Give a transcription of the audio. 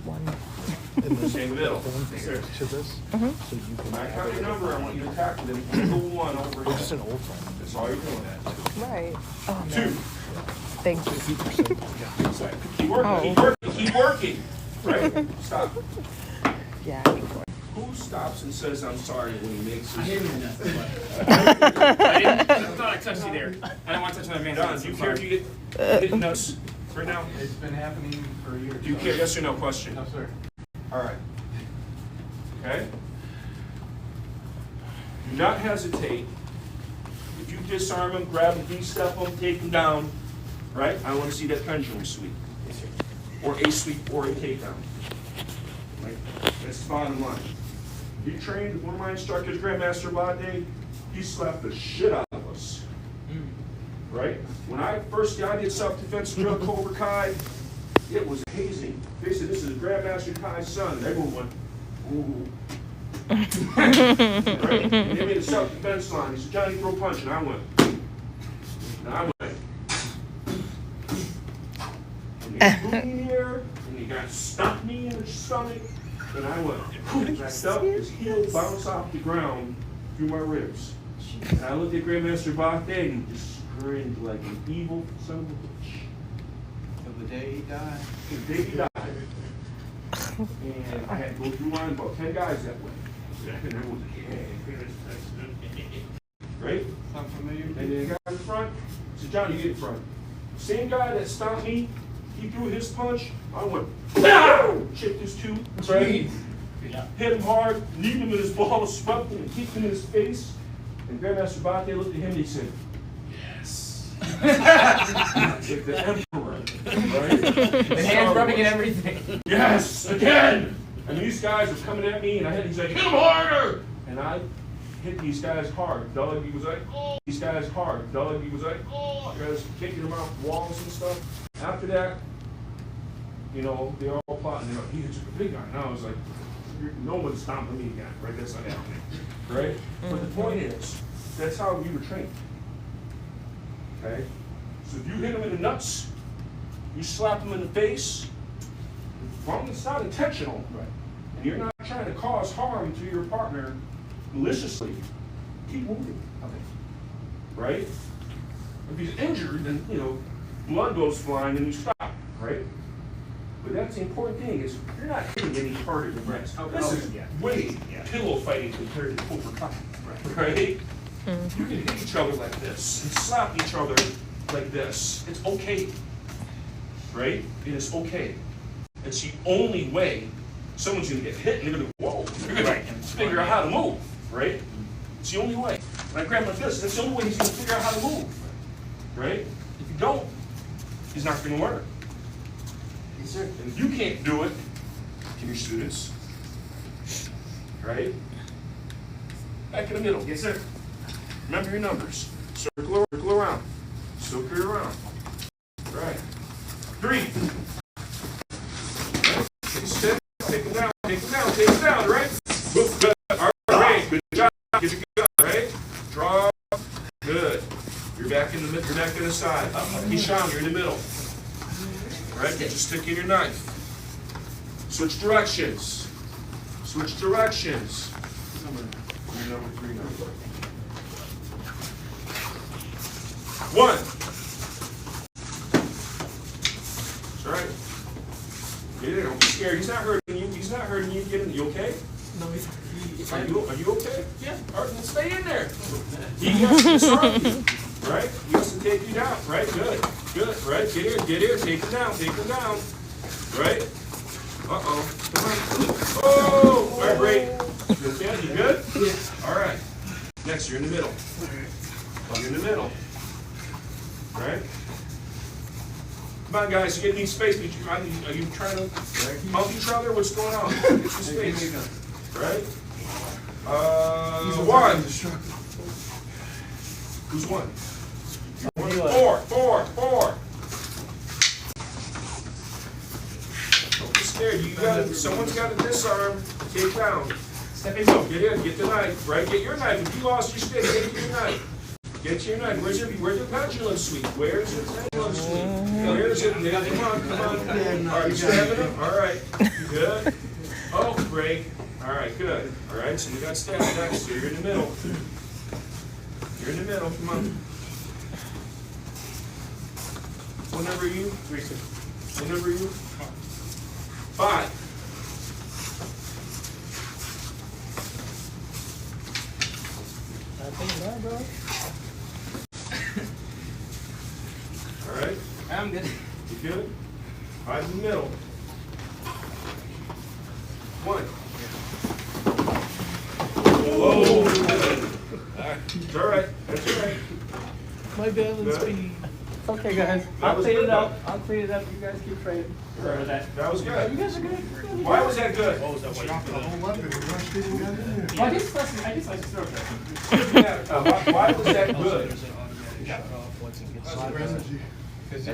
one. Stay in the middle. To this. Mhm. So you can. When I count your number, I want you to tap it. Go one over It's just here. an old phone. That's all you're doing. Right. Oh, man. Two. Thank you. Keep working. Keep working. Keep working. Right? Stop. Yeah, I keep going. Who stops and says I'm sorry when he makes his... I thought I touched you there. I don't want to touch my man. Don, do you care if you get hit nuts right now? It's been happening for years. Do you care? Yes or no question? No, sir. All right. Okay? Do not hesitate. If you disarm him, grab him, de-step him, take him down, right? I want to see that pendulum sweep. Or a sweep or a takedown. Right? That's the bottom line. He trained, one of my instructors, Grandmaster Bade, he slapped the shit out of us. Right? When I did self-defense drill Cobra Kai, it was hazing. They said, this is Grandmaster Kai's son. And everyone went, ooh. Right? And they made a self-defense line. He said, Johnny, throw a punch. And I went. And I went. And he threw me here, and he got stuck me in the stomach. And I went. And I felt his heel bounce off the ground through my ribs. And I looked at Grandmaster Bade, and he just grinned like an evil son of a bitch. Till the day he died. The day he died. And I had to go through line about 10 guys that way. And I was like, right? Sound familiar? And then the guy in front said, Johnny, you get in front. Same guy that stopped me, he threw his punch, I went, BOW! Chipped his tooth, right? Hit him hard, kneed him in his balls, swept him and kicked him in his face. And Grandmaster Bate looked at him and he said, yes. Like the emperor, right? The hands rubbing and everything. Yes, again! And these guys were coming at me, and he's like, hit him harder! And I hit these guys hard. Doug, he was like, oh! These guys hard. Doug, he was like, oh! I was kicking them off walls and stuff. After that, you know, they were all plotting. They're like, he's a big guy. And I was like, no one's stomping me again, right? That's not happening, right? But the point is, that's how we were trained, okay? So if you hit him in the nuts, you slap him in the face, as long as it's not intentional, right? And you're not trying to cause harm to your partner maliciously, keep moving, okay? Right? If he's injured, then, you know, blood goes flying and you stop, right? But that's the important thing is you're not hitting any harder than this. This is way pillow fighting compared to Cobra Kai, right? You can hit each other like this and slap each other like this. It's okay, right? It is okay. It's the only way someone's gonna get hit and they're gonna go, whoa, you're gonna figure out how to move, right? It's the only way. When I grab him like this, that's the only way he's gonna figure out how to move, right? If you don't, he's not gonna learn. And if you can't do it, can your students? Right? Back in the middle. Yes, sir. Remember your numbers. Circle around. Circle around. Right. 3. Right. Take a step. Take them down. Take them down. Take them down. Right? Good. All right. Good job. Get your gun. Right? Draw. Good. You're back in the middle. You're back to the side. Hisham, you're in the middle. Right? Get your stick in your knife. Switch directions. Switch directions. Number 3 now. 1. That's right. Get in. Don't be scared. He's not hurting you. He's not hurting you. Get in. You okay? No, he's Are you okay? Yeah. All right, then stay in there. He has to disarm you. Right? He has to take you down. Right? Good. Good. Right? Get here. Get here. Take him down. Take him down. Right? Uh-oh. Come on. Oh! All right, great. You okay? You good? Yeah. All right. Next, you're in the middle. You're in the middle. Right? Come on, guys. You get need space. Are you trying to help each other? What's going on? Get some space. Right? 1. Who's 1? 4. Don't be scared. Someone's got to disarm. Take down. Step in. Get in. Get the knife. Right? Get your knife. If you lost your stick, get your knife. Get your knife. Where's your pendulum sweep? Where's your pendulum sweep? Where's it? Come on. All right, you stabbing him? All right. Good. right, so you got staff next, so you're in the middle. You're in the middle, come on. What number are you? 3-6. What number are you? 5. All right, I'm good. you good? 5 in the middle. 1. Whoa! It's all right. That's all right. My balance Good. beam. Okay, guys. That I'll was clean good, it up. though. I'll clean it up. You guys keep training. Sorry about that. That was You good. guys are good. Why was that good? Well, I just sliced his throat there. Yeah, why was that good? Because